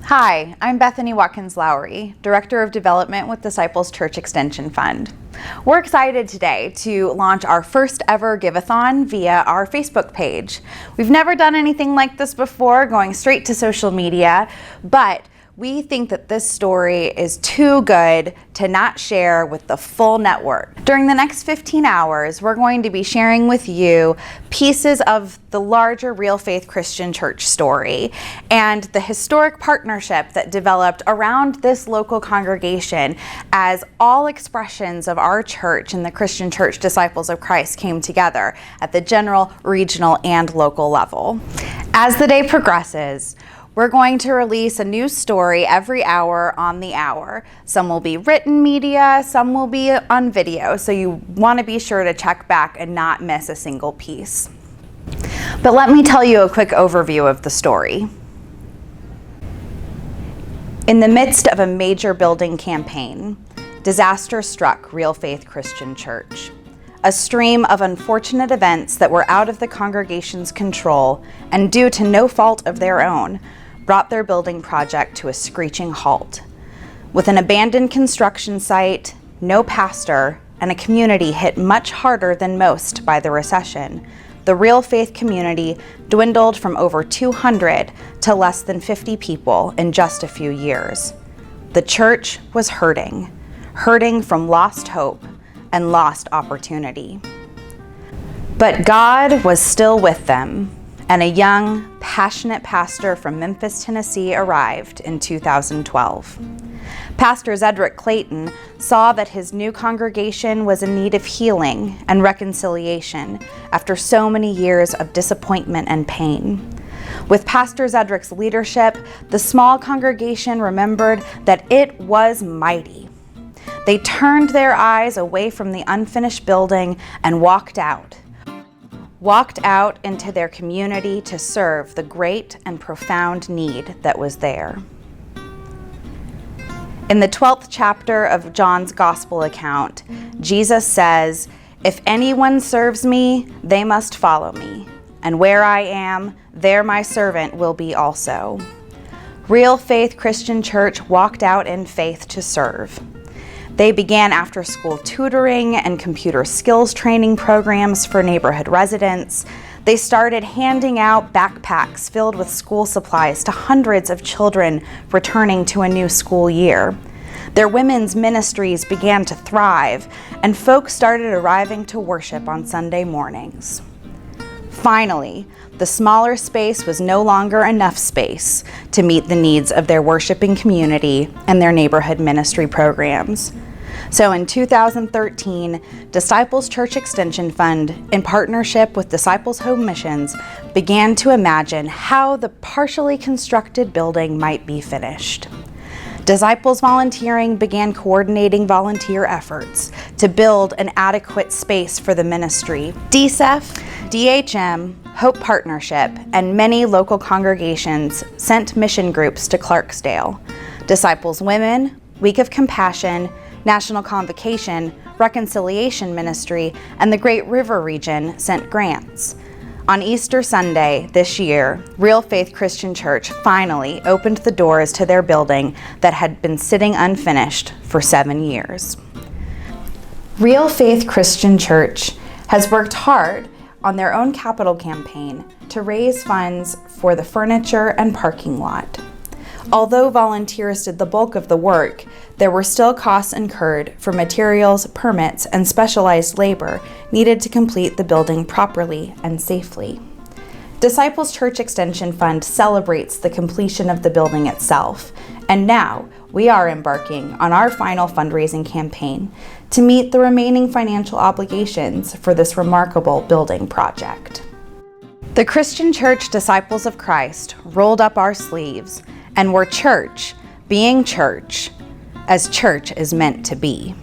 Hi, I'm Bethany Watkins Lowery, Director of Development with Disciples Church Extension Fund. We're excited today to launch our first ever Give-A-Thon via our Facebook page. We've never done anything like this before, going straight to social media, but we think that this story is too good to not share with the full network. During the next 15 hours, we're going to be sharing with you pieces of the larger Real Faith Christian Church story and the historic partnership that developed around this local congregation as all expressions of our church and the Christian Church Disciples of Christ came together at the general, regional, and local level. As the day progresses, we're going to release a new story every hour on the hour. Some will be written media, some will be on video, so you want to be sure to check back and not miss a single piece. But let me tell you a quick overview of the story. In the midst of a major building campaign, disaster struck Real Faith Christian Church. A stream of unfortunate events that were out of the congregation's control and due to no fault of their own brought their building project to a screeching halt. With an abandoned construction site, no pastor, and a community hit much harder than most by the recession, the Real Faith community dwindled from over 200 to less than 50 people in just a few years. The church was hurting from lost hope and lost opportunity. But God was still with them, and a young, passionate pastor from Memphis, Tennessee arrived in 2012. Pastor Zedrick Clayton saw that his new congregation was in need of healing and reconciliation after so many years of disappointment and pain. With Pastor Zedrick's leadership, the small congregation remembered that it was mighty. They turned their eyes away from the unfinished building and walked out into their community to serve the great and profound need that was there. In the 12th chapter of John's Gospel account, Jesus says, "If anyone serves me, they must follow me, and where I am, there my servant will be also." Real Faith Christian Church walked out in faith to serve. They began after-school tutoring and computer skills training programs for neighborhood residents. They started handing out backpacks filled with school supplies to hundreds of children returning to a new school year. Their women's ministries began to thrive, and folks started arriving to worship on Sunday mornings. Finally, the smaller space was no longer enough space to meet the needs of their worshiping community and their neighborhood ministry programs. So in 2013, Disciples Church Extension Fund, in partnership with Disciples Home Missions, began to imagine how the partially constructed building might be finished. Disciples Volunteering began coordinating volunteer efforts to build an adequate space for the ministry. DCEF, DHM, Hope Partnership, and many local congregations sent mission groups to Clarksdale. Disciples Women, Week of Compassion, National Convocation, Reconciliation Ministry, and the Great River region sent grants. On Easter Sunday this year, Real Faith Christian Church finally opened the doors to their building that had been sitting unfinished for 7 years. Real Faith Christian Church has worked hard on their own capital campaign to raise funds for the furniture and parking lot. Although volunteers did the bulk of the work, there were still costs incurred for materials, permits, and specialized labor needed to complete the building properly and safely. Disciples Church Extension Fund celebrates the completion of the building itself, and now we are embarking on our final fundraising campaign to meet the remaining financial obligations for this remarkable building project. The Christian Church Disciples of Christ rolled up our sleeves and were church, being church, as church is meant to be.